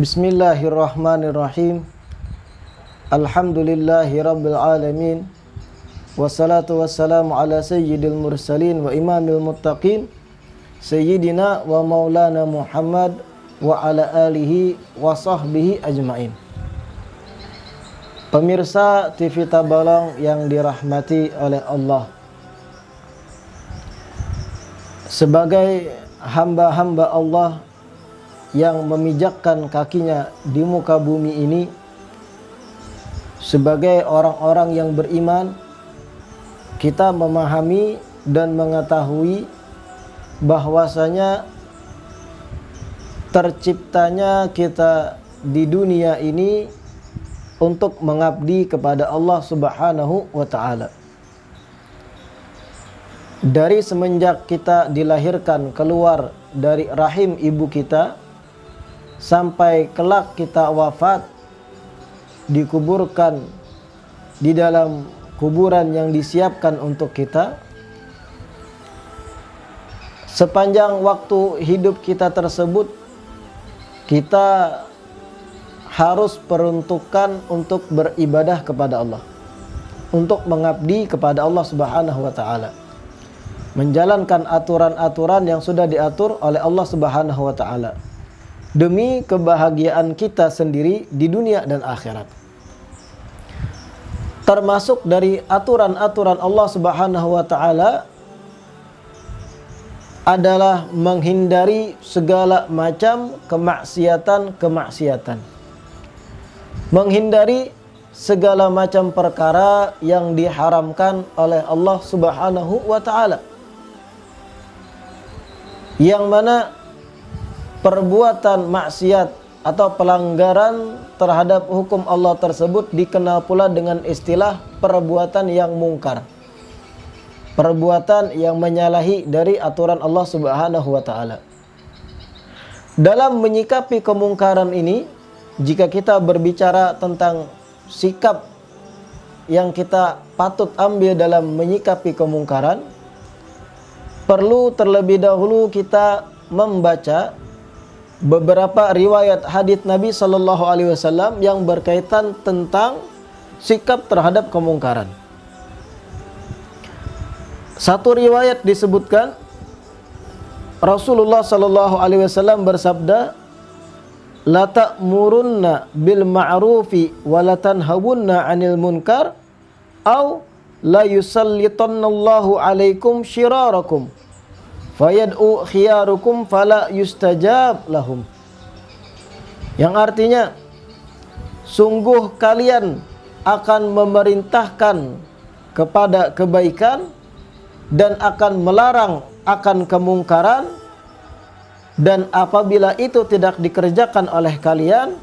Bismillahirrahmanirrahim. Alhamdulillahi rabbil alamin. Wassalatu wassalamu ala sayyidil mursalin wa imamil muttaqin, sayyidina wa maulana Muhammad wa ala alihi wa sahbihi ajmain. Pemirsa TV Tabalong yang dirahmati oleh Allah, sebagai hamba-hamba Allah yang memijakkan kakinya di muka bumi ini, sebagai orang-orang yang beriman, kita memahami dan mengetahui bahwasanya terciptanya kita di dunia ini untuk mengabdi kepada Allah Subhanahu wa ta'ala. Dari semenjak kita dilahirkan keluar dari rahim ibu kita sampai kelak kita wafat, dikuburkan di dalam kuburan yang disiapkan untuk kita, sepanjang waktu hidup kita tersebut kita harus peruntukkan untuk beribadah kepada Allah, untuk mengabdi kepada Allah Subhanahu wa ta'ala, menjalankan aturan-aturan yang sudah diatur oleh Allah Subhanahu wa ta'ala demi kebahagiaan kita sendiri di dunia dan akhirat. Termasuk dari aturan-aturan Allah Subhanahu wa ta'ala adalah menghindari segala macam kemaksiatan-kemaksiatan, menghindari segala macam perkara yang diharamkan oleh Allah Subhanahu wa ta'ala, yang mana perbuatan maksiat atau pelanggaran terhadap hukum Allah tersebut dikenal pula dengan istilah perbuatan yang mungkar, perbuatan yang menyalahi dari aturan Allah Subhanahu wa ta'ala. Dalam menyikapi kemungkaran ini, jika kita berbicara tentang sikap yang kita patut ambil dalam menyikapi kemungkaran, perlu terlebih dahulu kita membaca beberapa riwayat hadits Nabi Sallallahu Alaihi Wasallam yang berkaitan tentang sikap terhadap kemungkaran. Satu riwayat disebutkan Rasulullah Sallallahu Alaihi Wasallam bersabda, "La ta'murunna bil ma'rufi wa la tanhawunna 'anil munkar, aw la yusallitannallahu 'alaikum syirarakum fayad'u khiyarukum fala yustajab lahum." Yang artinya, sungguh kalian akan memerintahkan kepada kebaikan dan akan melarang akan kemungkaran, dan apabila itu tidak dikerjakan oleh kalian,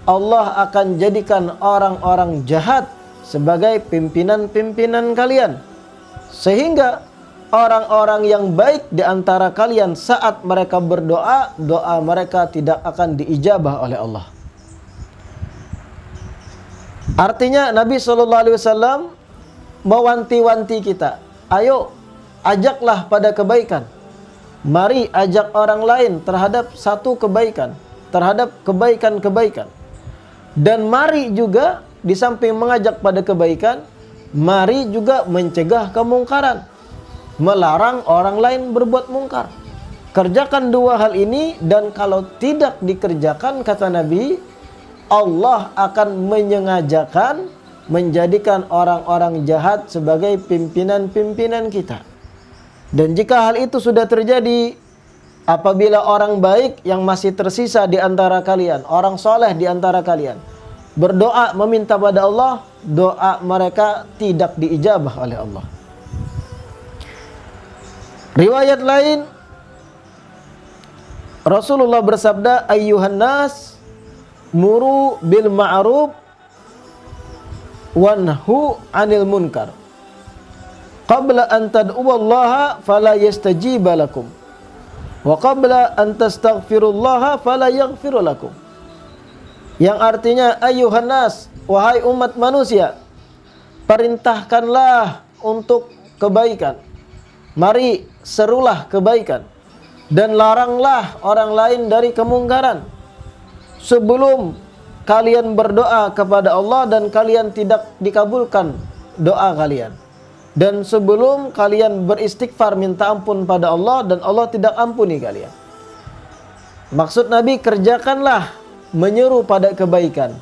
Allah akan jadikan orang-orang jahat sebagai pimpinan-pimpinan kalian, sehingga orang-orang yang baik di antara kalian saat mereka berdoa, doa mereka tidak akan diijabah oleh Allah. Artinya Nabi SAW mewanti-wanti kita, ayo ajaklah pada kebaikan. Mari ajak orang lain terhadap satu kebaikan, terhadap kebaikan-kebaikan. Dan mari juga di samping mengajak pada kebaikan, mari juga mencegah kemungkaran, melarang orang lain berbuat mungkar. Kerjakan dua hal ini, dan kalau tidak dikerjakan, kata Nabi, Allah akan menyengajakan menjadikan orang-orang jahat sebagai pimpinan-pimpinan kita. Dan jika hal itu sudah terjadi, apabila orang baik yang masih tersisa di antara kalian, orang soleh di antara kalian, berdoa meminta pada Allah, doa mereka tidak diijabah oleh Allah. Riwayat lain, Rasulullah bersabda, ayyuhan nas muru bil ma'ruf wanhu 'anil munkar qabla an tad'uwallaha fala yastajiba lakum wa qabla an tastaghfirullaha fala yaghfir lakum. Yang artinya, ayyuhan nas, wahai umat manusia, perintahkanlah untuk kebaikan, mari serulah kebaikan, dan laranglah orang lain dari kemungkaran, sebelum kalian berdoa kepada Allah dan kalian tidak dikabulkan doa kalian, dan sebelum kalian beristighfar minta ampun pada Allah dan Allah tidak ampuni kalian. Maksud Nabi, kerjakanlah menyeru pada kebaikan,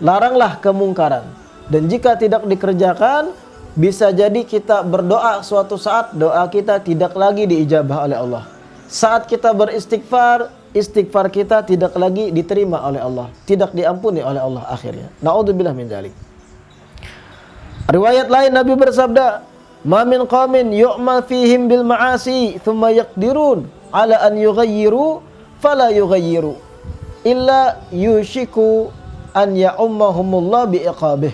laranglah kemungkaran, dan jika tidak dikerjakan, bisa jadi kita berdoa suatu saat doa kita tidak lagi diijabah oleh Allah. Saat kita beristighfar, istighfar kita tidak lagi diterima oleh Allah, tidak diampuni oleh Allah akhirnya. Na'udzubillah min dzalik. Riwayat lain Nabi bersabda, "Ma min qaumin yu'mal fihim bil ma'asi, thumma yaqdirun ala an yughayyiru fala yughayyiru illa yushiku an ya'ummahumullah bi'iqabih."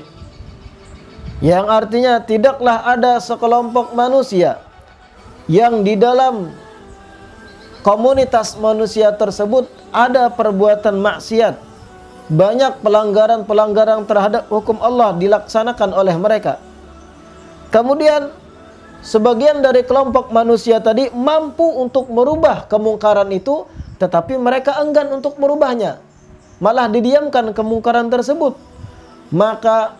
Yang artinya, tidaklah ada sekelompok manusia yang di dalam komunitas manusia tersebut ada perbuatan maksiat, banyak pelanggaran-pelanggaran terhadap hukum Allah dilaksanakan oleh mereka. Kemudian sebagian dari kelompok manusia tadi mampu untuk merubah kemungkaran itu, tetapi mereka enggan untuk merubahnya, malah didiamkan kemungkaran tersebut. Maka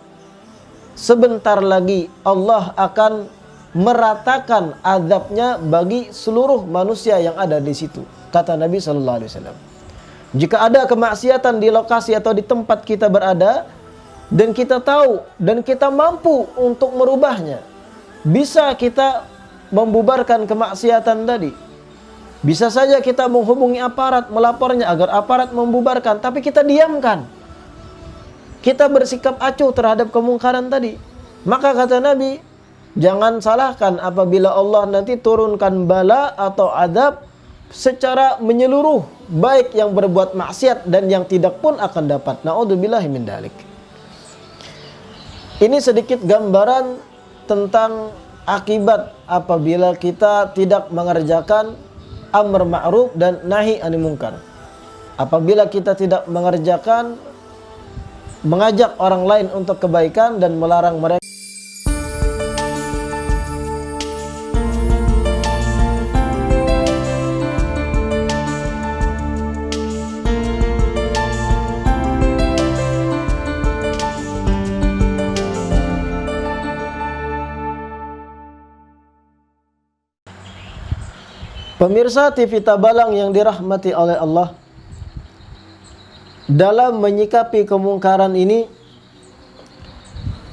sebentar lagi Allah akan meratakan azabnya bagi seluruh manusia yang ada di situ, kata Nabi sallallahu alaihi wasallam. Jika ada kemaksiatan di lokasi atau di tempat kita berada dan kita tahu dan kita mampu untuk merubahnya, bisa kita membubarkan kemaksiatan tadi. Bisa saja kita menghubungi aparat, melapornya agar aparat membubarkan, tapi kita diamkan. Kita bersikap acuh terhadap kemungkaran tadi. Maka kata Nabi, jangan salahkan apabila Allah nanti turunkan bala atau azab secara menyeluruh, baik yang berbuat maksiat dan yang tidak pun akan dapat. Na'udzubillahi min dzalik. Ini sedikit gambaran tentang akibat apabila kita tidak mengerjakan amr ma'ruf dan nahi anil munkar. Apabila kita tidak mengerjakan, mengajak orang lain untuk kebaikan dan melarang mereka. Pemirsa TV Tabalang yang dirahmati oleh Allah, dalam menyikapi kemungkaran ini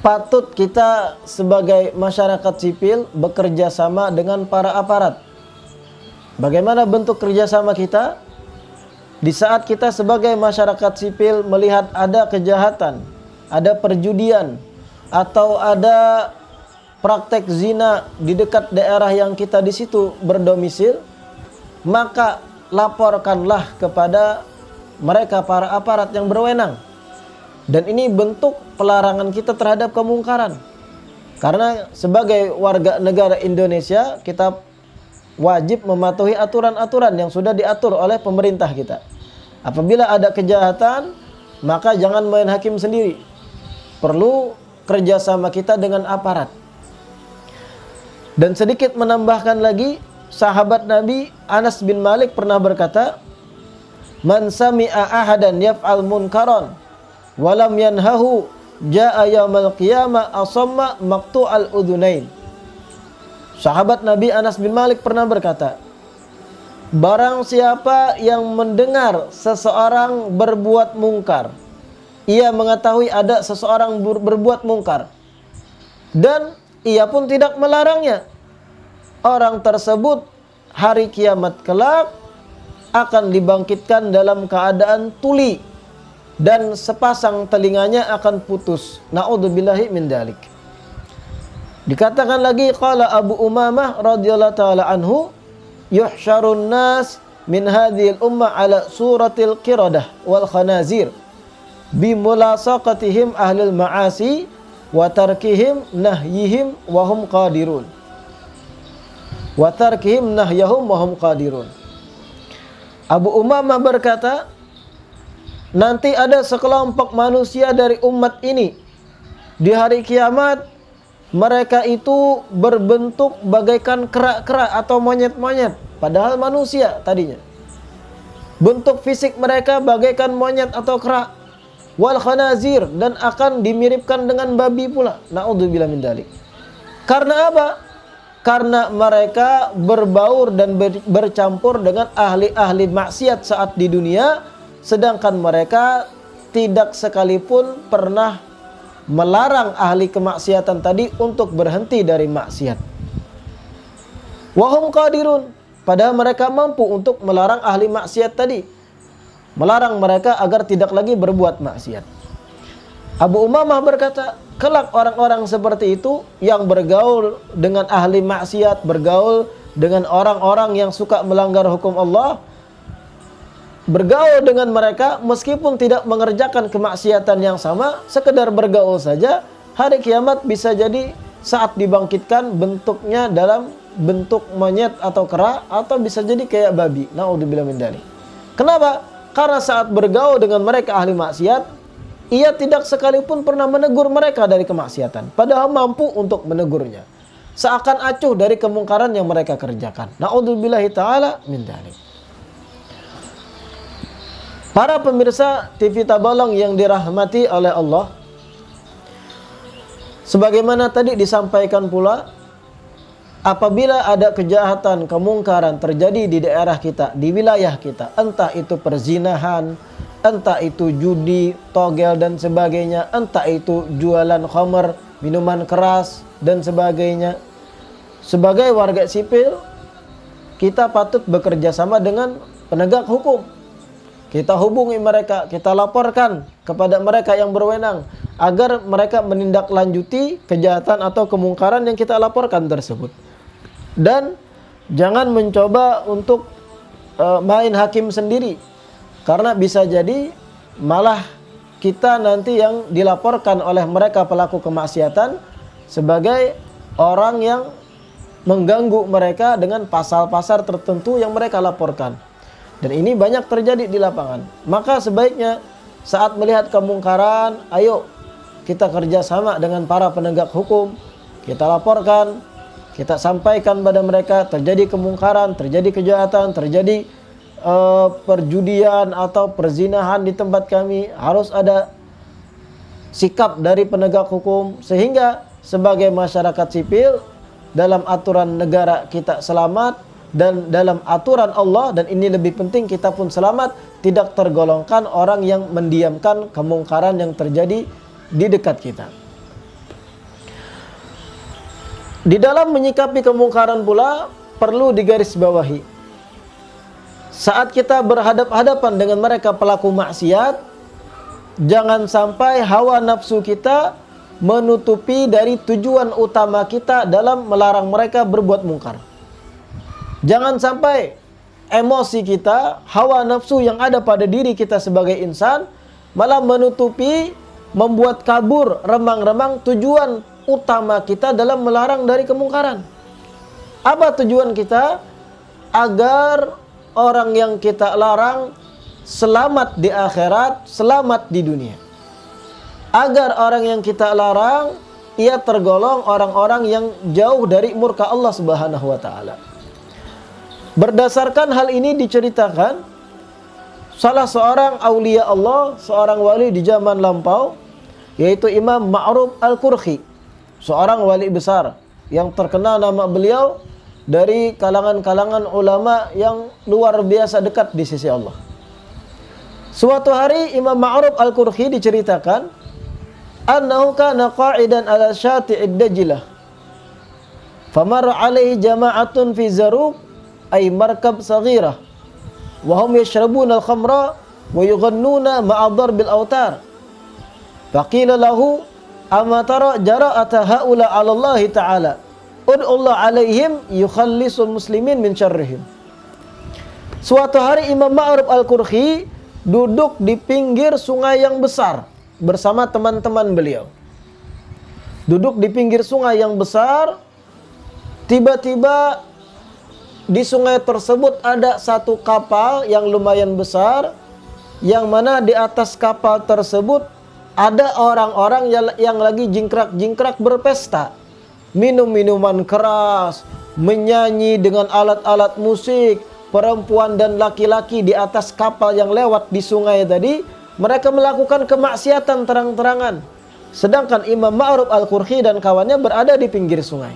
patut kita sebagai masyarakat sipil bekerja sama dengan para aparat. Bagaimana bentuk kerjasama kita? Di saat kita sebagai masyarakat sipil melihat ada kejahatan, ada perjudian, atau ada praktek zina di dekat daerah yang kita di situ berdomisil, maka laporkanlah kepada mereka para aparat yang berwenang. Dan ini bentuk pelarangan kita terhadap kemungkaran. Karena sebagai warga negara Indonesia, kita wajib mematuhi aturan-aturan yang sudah diatur oleh pemerintah kita. Apabila ada kejahatan, maka jangan main hakim sendiri. Perlu kerjasama kita dengan aparat. Dan sedikit menambahkan lagi, sahabat Nabi Anas bin Malik pernah berkata, "Man sami'a ahadan yaf'al munkaran walam yanhahu jaa yaumal qiyamah asamma maqtu'al udhunain." Sahabat Nabi Anas bin Malik pernah berkata, barang siapa yang mendengar seseorang berbuat mungkar, ia mengetahui ada seseorang berbuat mungkar dan ia pun tidak melarangnya, orang tersebut hari kiamat kelak akan dibangkitkan dalam keadaan tuli dan sepasang telinganya akan putus. Na'udzubillahi min dzalik. Dikatakan lagi, qala Abu Umamah radhiyallahu taala anhu, yuhsyarun nas min hadhil ummah ala suratil qiradah wal khanazir bimulasaqatihim ahlil ma'asi wa tarkihim nahyihim wa hum qadirun. Wa tarkihim nahyahum wa hum qadirun. Abu Umamah berkata, nanti ada sekelompok manusia dari umat ini di hari kiamat, mereka itu berbentuk bagaikan kerak-kerak atau monyet-monyet, padahal manusia tadinya. bentuk fisik mereka bagaikan monyet atau kera. Wal khanazir, dan akan dimiripkan dengan babi pula. Na'udzubillah min dzalik. Karena apa? Karena mereka berbaur dan bercampur dengan ahli-ahli maksiat saat di dunia, sedangkan mereka tidak sekalipun pernah melarang ahli kemaksiatan tadi untuk berhenti dari maksiat. Wahum qadirun, padahal mereka mampu untuk melarang ahli maksiat tadi, melarang mereka agar tidak lagi berbuat maksiat. Abu Umamah berkata, kelak orang-orang seperti itu yang bergaul dengan ahli maksiat, bergaul dengan orang-orang yang suka melanggar hukum Allah, bergaul dengan mereka meskipun tidak mengerjakan kemaksiatan yang sama, sekedar bergaul saja, hari kiamat bisa jadi saat dibangkitkan bentuknya dalam bentuk monyet atau kera, atau bisa jadi kayak babi. Na'udzubillah min dzalik. Kenapa? Karena saat bergaul dengan mereka ahli maksiat, ia tidak sekalipun pernah menegur mereka dari kemaksiatan, padahal mampu untuk menegurnya. Seakan acuh dari kemungkaran yang mereka kerjakan. Na'udzubillahi ta'ala min dzalik. Para pemirsa TV Tabalong yang dirahmati oleh Allah, sebagaimana tadi disampaikan pula, apabila ada kejahatan, kemungkaran terjadi di daerah kita, di wilayah kita, entah itu perzinahan, entah itu judi, togel dan sebagainya, entah itu jualan khamr, minuman keras dan sebagainya, sebagai warga sipil kita patut bekerja sama dengan penegak hukum. Kita hubungi mereka, kita laporkan kepada mereka yang berwenang agar mereka menindaklanjuti kejahatan atau kemungkaran yang kita laporkan tersebut. Dan jangan mencoba untuk main hakim sendiri, karena bisa jadi malah kita nanti yang dilaporkan oleh mereka pelaku kemaksiatan sebagai orang yang mengganggu mereka dengan pasal-pasal tertentu yang mereka laporkan. Dan ini banyak terjadi di lapangan. Maka sebaiknya saat melihat kemungkaran, ayo kita kerjasama dengan para penegak hukum. Kita laporkan, kita sampaikan pada mereka terjadi kemungkaran, terjadi kejahatan, terjadi perjudian atau perzinahan di tempat kami. Harus ada sikap dari penegak hukum, sehingga sebagai masyarakat sipil dalam aturan negara kita selamat, dan dalam aturan Allah, dan ini lebih penting, kita pun selamat, tidak tergolongkan orang yang mendiamkan kemungkaran yang terjadi di dekat kita. Di dalam menyikapi kemungkaran pula perlu digarisbawahi, saat kita berhadap-hadapan dengan mereka pelaku maksiat, jangan sampai hawa nafsu kita menutupi dari tujuan utama kita dalam melarang mereka berbuat mungkar. Jangan sampai emosi kita, hawa nafsu yang ada pada diri kita sebagai insan malah menutupi, membuat kabur remang-remang tujuan utama kita dalam melarang dari kemungkaran. Apa tujuan kita? Agar orang yang kita larang selamat di akhirat, selamat di dunia. Agar orang yang kita larang, ia tergolong orang-orang yang jauh dari murka Allah Subhanahu wa ta'ala. Berdasarkan hal ini diceritakan, salah seorang aulia Allah, seorang wali di zaman lampau, yaitu Imam Ma'ruf Al-Qurhi, seorang wali besar yang terkenal nama beliau dari kalangan-kalangan ulama yang luar biasa dekat di sisi Allah. Suatu hari Imam Ma'ruf Al-Qurhi diceritakan, annahu kana qa'idan ala syati'id Dajlah, famar alaihi jama'atun fi Zaruk, ay markab saghirah, wa hum yashrabuna al-khamra wa yughannuna ma'a darbil awtar. Faqila lahu, amma tara jara'ata haula 'ala Allah ta'ala, ud'u Allah 'alaihim yukhallisul muslimin min syarrihim. Suatu hari Imam Ma'ruf Al-Qurhi duduk di pinggir sungai yang besar bersama teman-teman beliau. Duduk di pinggir sungai yang besar, tiba-tiba di sungai tersebut ada satu kapal yang lumayan besar, yang mana di atas kapal tersebut ada orang-orang yang lagi jingkrak-jingkrak berpesta, minum minuman keras, menyanyi dengan alat-alat musik, perempuan dan laki-laki di atas kapal yang lewat di sungai tadi, mereka melakukan kemaksiatan terang-terangan. Sedangkan Imam Ma'ruf Al-Qurhi dan kawannya berada di pinggir sungai.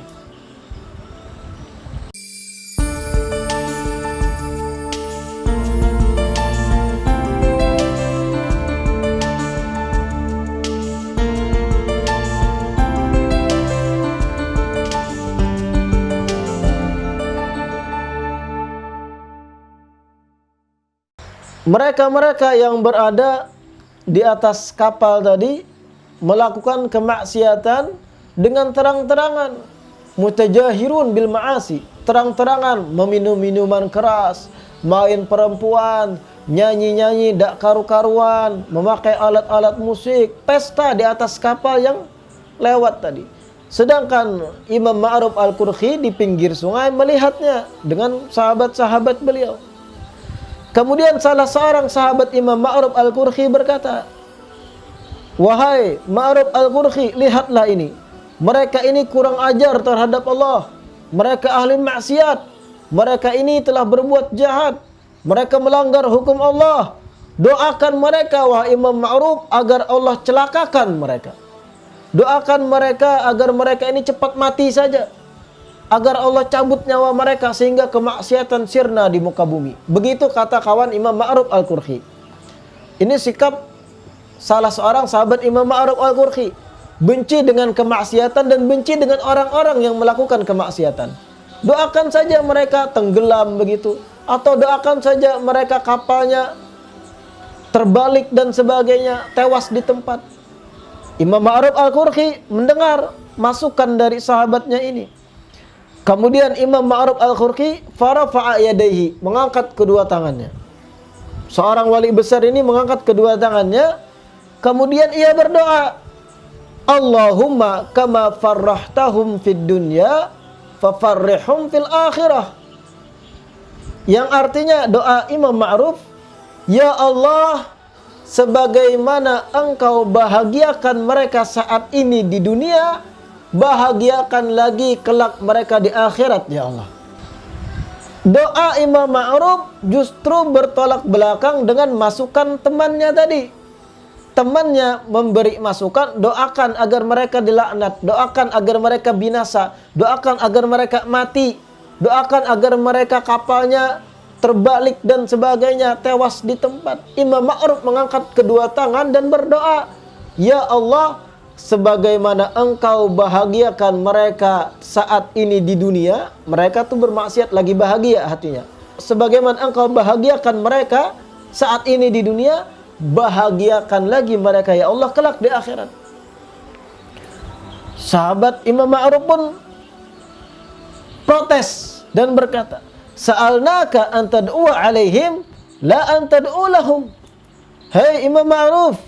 Mereka-mereka yang berada di atas kapal tadi melakukan kemaksiatan dengan terang-terangan, mutajahirun bil ma'asi, terang-terangan meminum minuman keras, main perempuan, nyanyi-nyanyi dak karu-karuan, memakai alat-alat musik, pesta di atas kapal yang lewat tadi. Sedangkan Imam Ma'ruf Al-Qurhi di pinggir sungai melihatnya dengan sahabat-sahabat beliau. Kemudian salah seorang sahabat Imam Ma'ruf Al-Qurhi berkata, "Wahai Ma'ruf Al-Qurhi, lihatlah ini. Mereka ini kurang ajar terhadap Allah. Mereka ahli maksiat. Mereka ini telah berbuat jahat. Mereka melanggar hukum Allah. Doakan mereka, wahai Imam Ma'ruf, agar Allah celakakan mereka. Doakan mereka agar mereka ini cepat mati saja. Agar Allah cabut nyawa mereka sehingga kemaksiatan sirna di muka bumi." Begitu kata kawan Imam Ma'ruf Al-Qurhi. Ini sikap salah seorang sahabat Imam Ma'ruf Al-Qurhi. Benci dengan kemaksiatan dan benci dengan orang-orang yang melakukan kemaksiatan. Doakan saja mereka tenggelam begitu. Atau doakan saja mereka kapalnya terbalik dan sebagainya, tewas di tempat. Imam Ma'ruf Al-Qurhi mendengar masukan dari sahabatnya ini. Kemudian Imam Ma'ruf Al-Qurhi farafa'a yadayhi, mengangkat kedua tangannya. Seorang wali besar ini mengangkat kedua tangannya, kemudian ia berdoa, "Allahumma kama farrahtahum fid dunya fafarrihum fil akhirah." Yang artinya doa Imam Ma'ruf, "Ya Allah, sebagaimana Engkau bahagiakan mereka saat ini di dunia, bahagiakan lagi kelak mereka di akhirat, ya Allah." Doa Imam Ma'ruf justru bertolak belakang dengan masukan temannya tadi. Temannya memberi masukan, doakan agar mereka dilaknat, doakan agar mereka binasa, doakan agar mereka mati, doakan agar mereka kapalnya terbalik dan sebagainya, tewas di tempat. Imam Ma'ruf mengangkat kedua tangan dan berdoa, "Ya Allah, sebagaimana Engkau bahagiakan mereka saat ini di dunia," mereka tuh bermaksiat lagi bahagia hatinya. "Sebagaimana Engkau bahagiakan mereka saat ini di dunia, bahagiakan lagi mereka ya Allah kelak di akhirat." Sahabat Imam Ma'ruf pun protes dan berkata, "Sa'alnaka an tad'u alaihim la an tad'u lahum." Hei Imam Ma'ruf,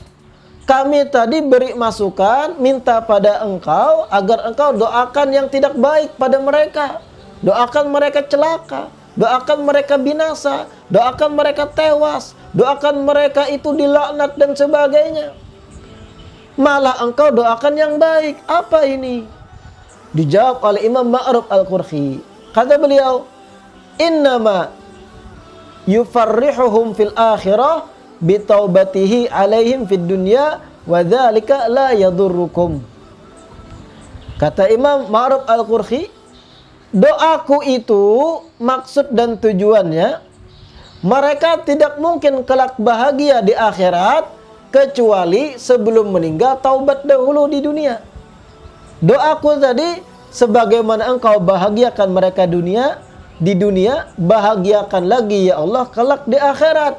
kami tadi beri masukan, minta pada engkau agar engkau doakan yang tidak baik pada mereka. Doakan mereka celaka, doakan mereka binasa, doakan mereka tewas, doakan mereka itu dilaknat dan sebagainya. Malah engkau doakan yang baik. Apa ini? Dijawab oleh Imam Ma'ruf Al-Qurhi. Kata beliau, "Innama yufarrihuhum fil akhirah bitaubatihi alaihim fid dunya wa dzalika la yadurrukum." Kata Imam Ma'ruf Al-Qurhi, doaku itu maksud dan tujuannya mereka tidak mungkin kelak bahagia di akhirat kecuali sebelum meninggal taubat dahulu di dunia. Doaku tadi, sebagaimana engkau bahagiakan mereka di dunia, bahagiakan lagi ya Allah kelak di akhirat.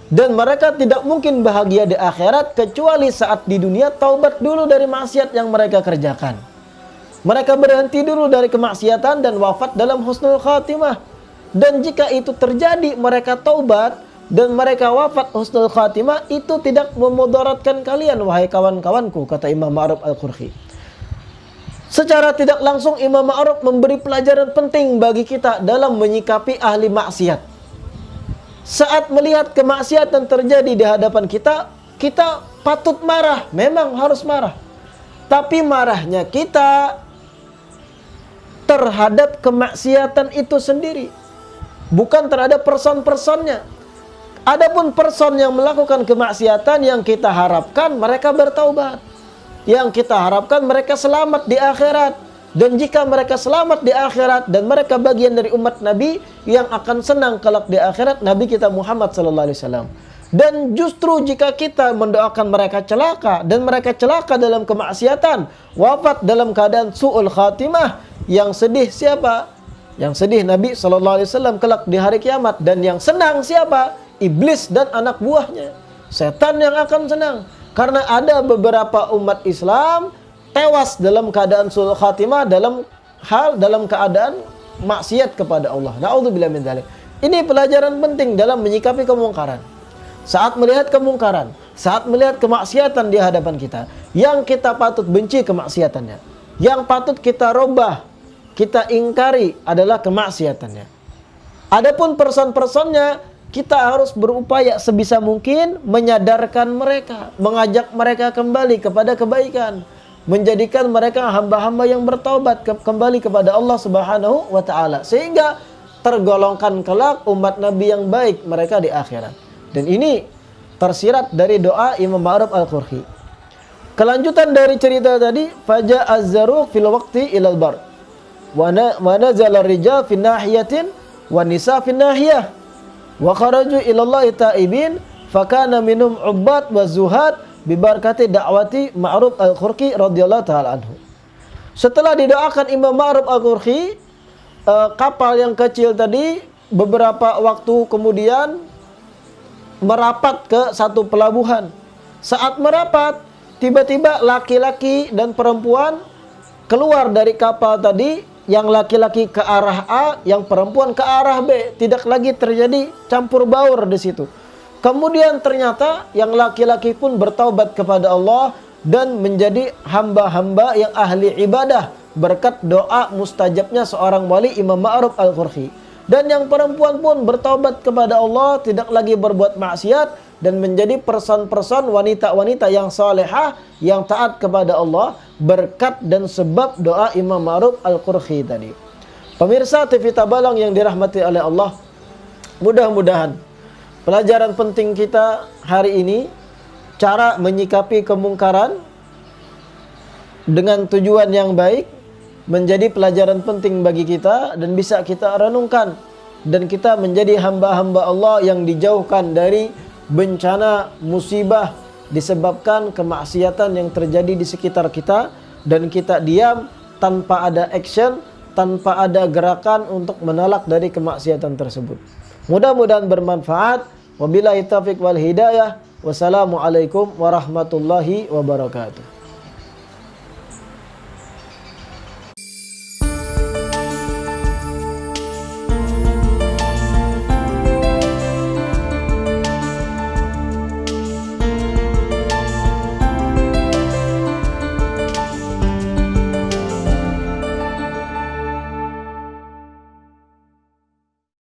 Dan mereka tidak mungkin bahagia di akhirat kecuali saat di dunia taubat dulu dari maksiat yang mereka kerjakan. Mereka berhenti dulu dari kemaksiatan dan wafat dalam husnul khatimah. Dan jika itu terjadi, mereka taubat dan mereka wafat husnul khatimah, itu tidak memudaratkan kalian, wahai kawan-kawanku, kata Imam Ma'ruf Al-Qurhi. Secara tidak langsung Imam Ma'ruf memberi pelajaran penting bagi kita dalam menyikapi ahli maksiat. Saat melihat kemaksiatan terjadi di hadapan kita, kita patut marah, memang harus marah. Tapi marahnya kita terhadap kemaksiatan itu sendiri. bukan terhadap person-personnya. Adapun person yang melakukan kemaksiatan, yang kita harapkan mereka bertaubat, yang kita harapkan mereka selamat di akhirat. Dan jika mereka selamat di akhirat dan mereka bagian dari umat Nabi yang akan senang kelak di akhirat, Nabi kita Muhammad sallallahu alaihi wasallam. Dan justru jika kita mendoakan mereka celaka dan mereka celaka dalam kemaksiatan, wafat dalam keadaan su'ul khatimah, yang sedih siapa? Yang sedih Nabi sallallahu alaihi wasallam kelak di hari kiamat. Dan yang senang siapa? Iblis dan anak buahnya. Setan yang akan senang. Karena ada beberapa umat Islam tewas dalam keadaan su'ul khatimah, dalam keadaan maksiat kepada Allah. Na'udzubillah min dzalik. Ini pelajaran penting dalam menyikapi kemungkaran. Saat melihat kemungkaran, saat melihat kemaksiatan di hadapan kita, yang kita patut benci kemaksiatannya, yang patut kita robah, kita ingkari adalah kemaksiatannya. Adapun person-personnya, kita harus berupaya sebisa mungkin menyadarkan mereka, mengajak mereka kembali kepada kebaikan, menjadikan mereka hamba-hamba yang bertaubat kembali kepada Allah Subhanahu wa taala, sehingga tergolongkan kelak umat Nabi yang baik mereka di akhirat. Dan ini tersirat dari doa Imam Ma'ruf Al-Qurhi. Kelanjutan dari cerita tadi, faja az-zaruq fil waqti ilal bar wa nazala ar-rijal fi nahiyatin wa nisa fi nahiyah wa kharaju ila Allah ta'ibin fakana minhum ubbad wa zuhad bibarakati da'wati Ma'ruf Al-Qurhi radhiyallahu ta'ala anhu. Setelah didoakan Imam Ma'ruf Al-Qurhi, kapal yang kecil tadi beberapa waktu kemudian merapat ke satu pelabuhan. Saat merapat, tiba-tiba laki-laki dan perempuan keluar dari kapal tadi. Yang laki-laki ke arah A, yang perempuan ke arah B. Tidak lagi terjadi campur baur di situ. Kemudian ternyata yang laki-laki pun bertaubat kepada Allah dan menjadi hamba-hamba yang ahli ibadah berkat doa mustajabnya seorang wali Imam Ma'ruf Al-Qurhi. Dan yang perempuan pun bertaubat kepada Allah, tidak lagi berbuat maksiat dan menjadi person-person wanita-wanita yang salehah, yang taat kepada Allah berkat dan sebab doa Imam Ma'ruf Al-Qurhi tadi. Pemirsa TV Tabalong yang dirahmati oleh Allah, mudah-mudahan pelajaran penting kita hari ini, cara menyikapi kemungkaran dengan tujuan yang baik, menjadi pelajaran penting bagi kita dan bisa kita renungkan, dan kita menjadi hamba-hamba Allah yang dijauhkan dari bencana musibah disebabkan kemaksiatan yang terjadi di sekitar kita, dan kita diam tanpa ada action, tanpa ada gerakan untuk menolak dari kemaksiatan tersebut. Mudah-mudahan bermanfaat. Wabillahi taufiq wal hidayah. Wassalamualaikum warahmatullahi wabarakatuh.